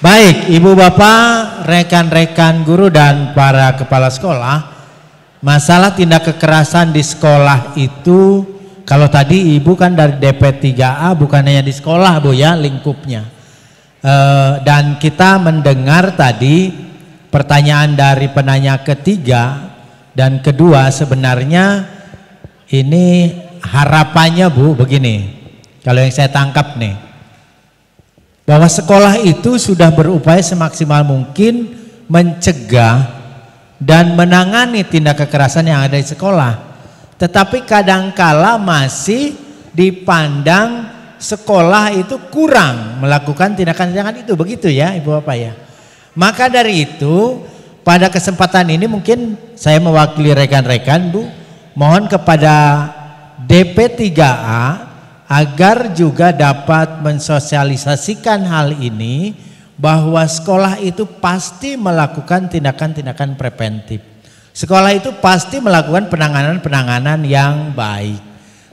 Baik, Ibu Bapak, rekan-rekan guru dan para kepala sekolah, masalah tindak kekerasan di sekolah itu, kalau tadi Ibu kan dari DP3A bukan hanya di sekolah Bu ya lingkupnya. Dan kita mendengar tadi pertanyaan dari penanya ketiga dan kedua, sebenarnya ini harapannya Bu begini, kalau yang saya tangkap nih, bahwa sekolah itu sudah berupaya semaksimal mungkin mencegah dan menangani tindak kekerasan yang ada di sekolah. Tetapi kadangkala masih dipandang sekolah itu kurang melakukan tindakan-tindakan itu, begitu ya Ibu Bapak ya. Maka dari itu pada kesempatan ini mungkin saya mewakili rekan-rekan Bu, mohon kepada DP3A agar juga dapat mensosialisasikan hal ini, bahwa sekolah itu pasti melakukan tindakan-tindakan preventif. Sekolah itu pasti melakukan penanganan-penanganan yang baik.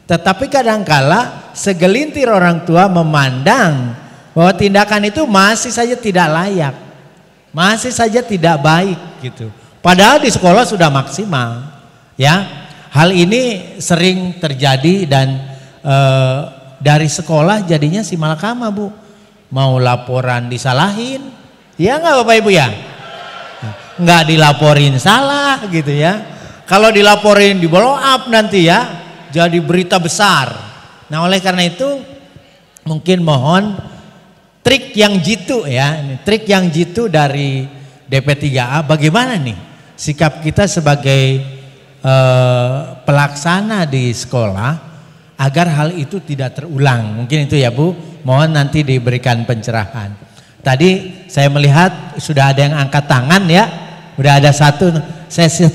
Tetapi kadangkala segelintir orang tua memandang bahwa tindakan itu masih saja tidak layak, masih saja tidak baik gitu. Padahal di sekolah sudah maksimal, ya. Hal ini sering terjadi dan dari sekolah jadinya si malakama Bu, mau laporan disalahin, ya nggak Bapak Ibu ya, nggak dilaporin salah gitu ya. Kalau dilaporin di blow up nanti ya, jadi berita besar. Nah oleh karena itu mungkin mohon trik yang jitu ya, ini trik yang jitu dari DP3A, bagaimana nih sikap kita sebagai pelaksana di sekolah agar hal itu tidak terulang. Mungkin itu ya Bu, mohon nanti diberikan pencerahan. Tadi saya melihat sudah ada yang angkat tangan ya, udah ada satu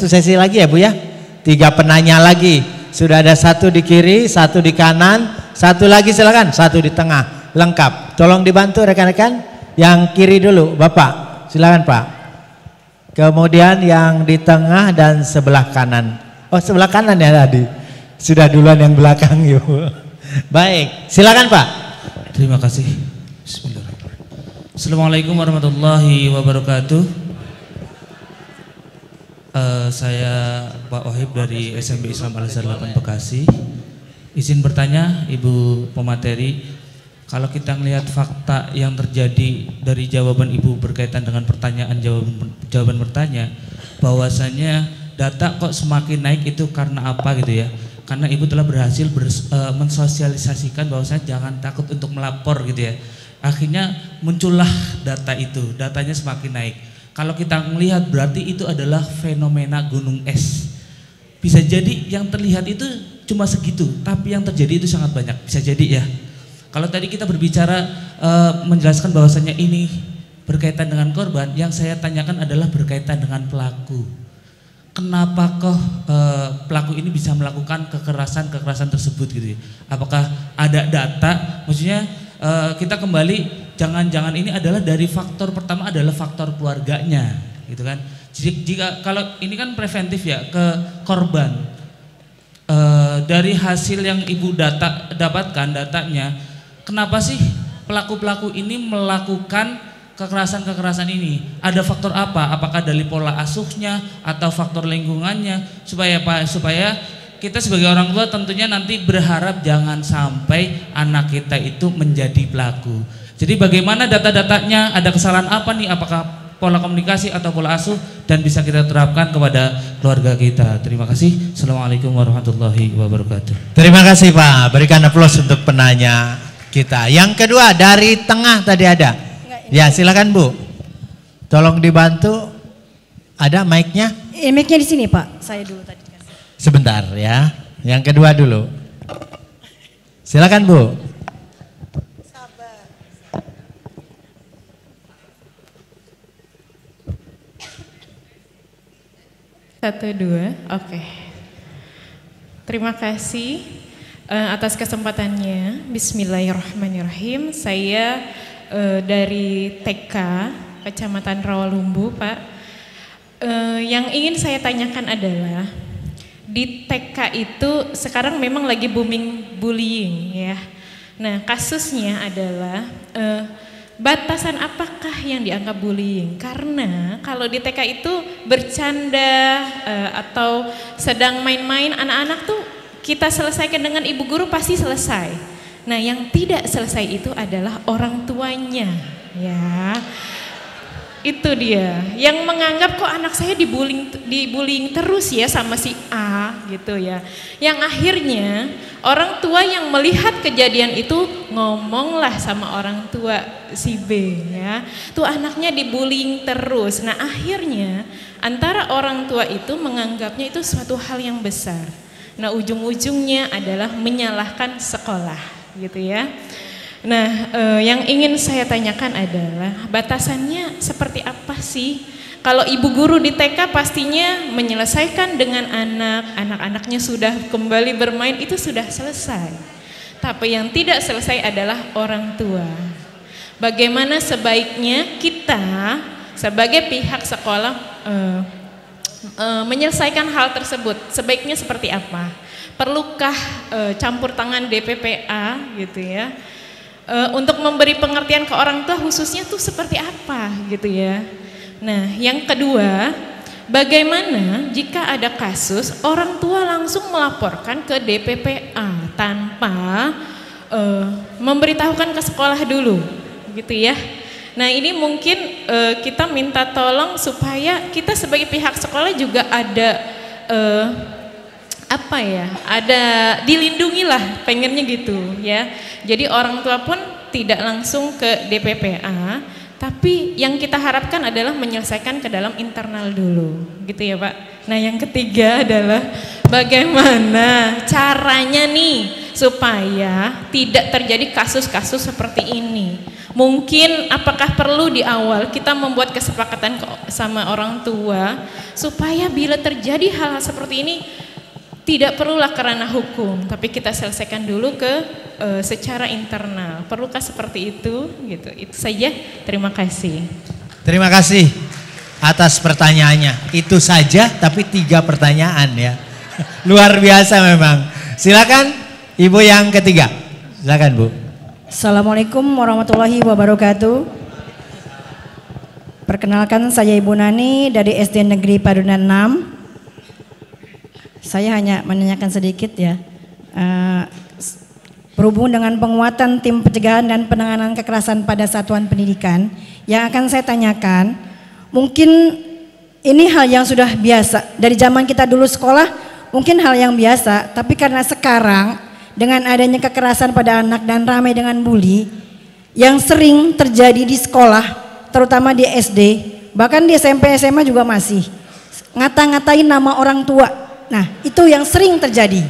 sesi lagi ya Bu ya, 3 penanya lagi, sudah ada 1 di kiri, 1 di kanan, 1 lagi silakan, 1 di tengah, lengkap. Tolong dibantu rekan-rekan, yang kiri dulu Bapak, silakan Pak. Kemudian yang di tengah dan sebelah kanan. Oh sebelah kanan ya tadi. Sudah duluan yang belakang yuk. Baik, silakan Pak. Terima kasih. Bismillahirrahmanirrahim. Assalamualaikum warahmatullahi wabarakatuh. Saya Pak Wahib dari SMB Islam Al Azhar 8 Bekasi. Izin bertanya Ibu pemateri, kalau kita melihat fakta yang terjadi dari jawaban Ibu berkaitan dengan pertanyaan jawaban bertanya, bahwasanya data kok semakin naik itu karena apa gitu ya? Karena Ibu telah berhasil mensosialisasikan bahwasanya jangan takut untuk melapor gitu ya. Akhirnya muncullah data itu, datanya semakin naik. Kalau kita melihat berarti itu adalah fenomena gunung es. Bisa jadi yang terlihat itu cuma segitu, tapi yang terjadi itu sangat banyak. Bisa jadi ya. Kalau tadi kita berbicara menjelaskan bahwasanya ini berkaitan dengan korban, yang saya tanyakan adalah berkaitan dengan pelaku. Kenapa kok pelaku ini bisa melakukan kekerasan tersebut gitu ya? Apakah ada data? Maksudnya kita kembali, jangan-jangan ini adalah dari faktor pertama adalah faktor keluarganya gitu kan. Jika kalau ini kan preventif ya ke korban, dari hasil yang Ibu dapatkan datanya, kenapa sih pelaku-pelaku ini melakukan kekerasan ini? Ada faktor apa? Apakah dari pola asuhnya atau faktor lingkungannya? Supaya kita sebagai orang tua tentunya nanti berharap jangan sampai anak kita itu menjadi pelaku. Jadi bagaimana data-datanya, ada kesalahan apa nih? Apakah pola komunikasi atau pola asuh, dan bisa kita terapkan kepada keluarga kita. Terima kasih. Assalamualaikum warahmatullahi wabarakatuh. Terima kasih Pak, berikan aplaus untuk penanya kita. Yang kedua dari tengah tadi ada. Ya silakan Bu, tolong dibantu. Ada mic-nya? Mic-nya di sini Pak, saya dulu tadi. Sebentar ya, yang kedua dulu. Silakan Bu. Sabar. Satu, dua, oke. Terima kasih atas kesempatannya. Bismillahirrahmanirrahim. Saya dari TK Kecamatan Rawalumbu Pak. Yang ingin saya tanyakan adalah di TK itu sekarang memang lagi booming bullying ya. Nah kasusnya adalah batasan apakah yang dianggap bullying? Karena kalau di TK itu bercanda atau sedang main-main anak-anak tuh kita selesaikan dengan ibu guru pasti selesai. Nah, yang tidak selesai itu adalah orang tuanya, ya. Itu dia, yang menganggap kok anak saya dibullying terus ya sama si A gitu ya. Yang akhirnya orang tua yang melihat kejadian itu ngomonglah sama orang tua si B ya. Tuh anaknya dibullying terus. Nah, akhirnya antara orang tua itu menganggapnya itu suatu hal yang besar. Nah, ujung-ujungnya adalah menyalahkan sekolah gitu ya. Nah, yang ingin saya tanyakan adalah batasannya seperti apa sih? Kalau ibu guru di TK pastinya menyelesaikan dengan anak-anaknya sudah kembali bermain itu sudah selesai. Tapi yang tidak selesai adalah orang tua. Bagaimana sebaiknya kita sebagai pihak sekolah menyelesaikan hal tersebut? Sebaiknya seperti apa? Perlukah campur tangan DPPA gitu ya? Untuk memberi pengertian ke orang tua khususnya tuh seperti apa gitu ya. Nah, yang kedua, bagaimana jika ada kasus orang tua langsung melaporkan ke DPPA tanpa memberitahukan ke sekolah dulu gitu ya. Nah, ini mungkin kita minta tolong supaya kita sebagai pihak sekolah juga ada ada dilindungi lah, pengennya gitu ya. Jadi orang tua pun tidak langsung ke DPPA, tapi yang kita harapkan adalah menyelesaikan ke dalam internal dulu gitu ya Pak. Nah, yang ketiga adalah bagaimana caranya nih supaya tidak terjadi kasus-kasus seperti ini. Mungkin apakah perlu di awal kita membuat kesepakatan sama orang tua supaya bila terjadi hal-hal seperti ini tidak perlulah karena hukum, tapi kita selesaikan dulu secara internal. Perlukah seperti itu? Gitu. Itu saja. Terima kasih. Terima kasih atas pertanyaannya. Itu saja, tapi 3 pertanyaan ya. Luar biasa memang. Silakan Ibu yang ketiga. Silakan Bu. Assalamualaikum warahmatullahi wabarakatuh. Perkenalkan, saya Ibu Nani dari SD Negeri Padunan 6. Saya hanya menanyakan sedikit ya, berhubung dengan penguatan tim pencegahan dan penanganan kekerasan pada satuan pendidikan, yang akan saya tanyakan, mungkin ini hal yang sudah biasa, dari zaman kita dulu sekolah mungkin hal yang biasa, tapi karena sekarang dengan adanya kekerasan pada anak dan ramai dengan bully, yang sering terjadi di sekolah, terutama di SD, bahkan di SMP SMA juga masih, ngata-ngatain nama orang tua. Nah, itu yang sering terjadi.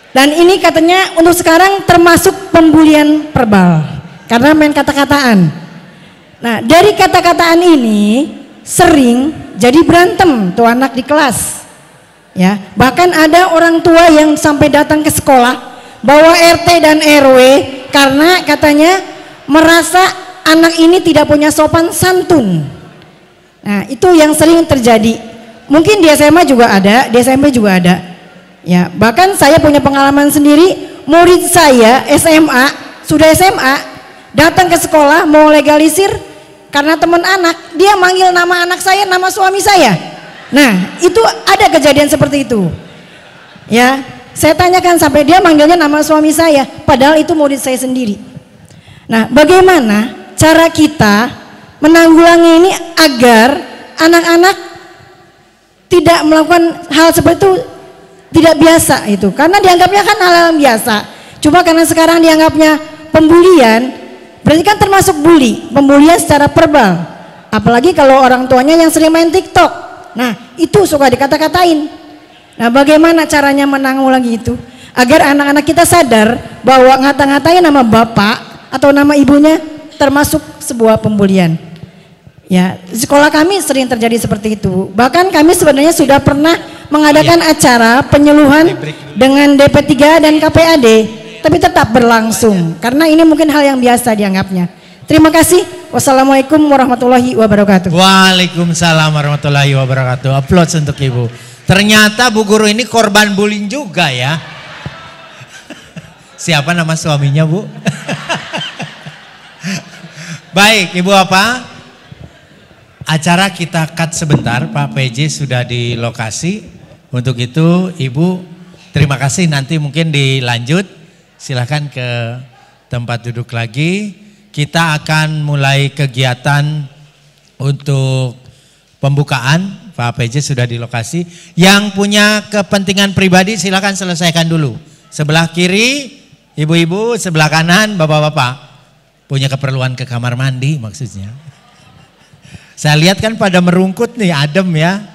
Dan ini katanya untuk sekarang termasuk pembulian verbal karena main kata-kataan. Nah, dari kata-kataan ini sering jadi berantem tuh anak di kelas. Ya, bahkan ada orang tua yang sampai datang ke sekolah bawa RT dan RW karena katanya merasa anak ini tidak punya sopan santun. Nah, itu yang sering terjadi. Mungkin di SMA juga ada, di SMP juga ada. Ya, bahkan saya punya pengalaman sendiri, murid saya sudah SMA, datang ke sekolah mau legalisir karena teman anak, dia manggil nama anak saya, nama suami saya. Nah, itu ada kejadian seperti itu. Ya, saya tanyakan sampai dia manggilnya nama suami saya, padahal itu murid saya sendiri. Nah, bagaimana cara kita menanggulangi ini agar anak-anak tidak melakukan hal seperti itu, tidak biasa itu, karena dianggapnya kan hal yang biasa. Cuma karena sekarang dianggapnya pembulian, berarti kan termasuk bully, pembulian secara verbal. Apalagi kalau orang tuanya yang sering main TikTok, nah itu suka dikata-katain. Nah, bagaimana caranya menanggulangi itu agar anak-anak kita sadar bahwa ngata-ngatain nama bapak atau nama ibunya termasuk sebuah pembulian. Ya, di sekolah kami sering terjadi seperti itu. Bahkan kami sebenarnya sudah pernah mengadakan acara penyuluhan dengan DP3 dan KPAD, tapi tetap berlangsung karena ini mungkin hal yang biasa dianggapnya. Terima kasih. Wassalamualaikum warahmatullahi wabarakatuh. Waalaikumsalam warahmatullahi wabarakatuh. Applause untuk Ibu. Ternyata Bu Guru ini korban bullying juga ya. Siapa nama suaminya Bu? Baik, Ibu apa? Acara kita cut sebentar, Pak PJ sudah di lokasi. Untuk itu Ibu terima kasih, nanti mungkin dilanjut. Silahkan ke tempat duduk lagi. Kita akan mulai kegiatan untuk pembukaan. Pak PJ sudah di lokasi. Yang punya kepentingan pribadi silahkan selesaikan dulu. Sebelah kiri ibu-ibu, sebelah kanan bapak-bapak. Punya keperluan ke kamar mandi maksudnya. Saya lihat kan pada merungkut nih, adem ya.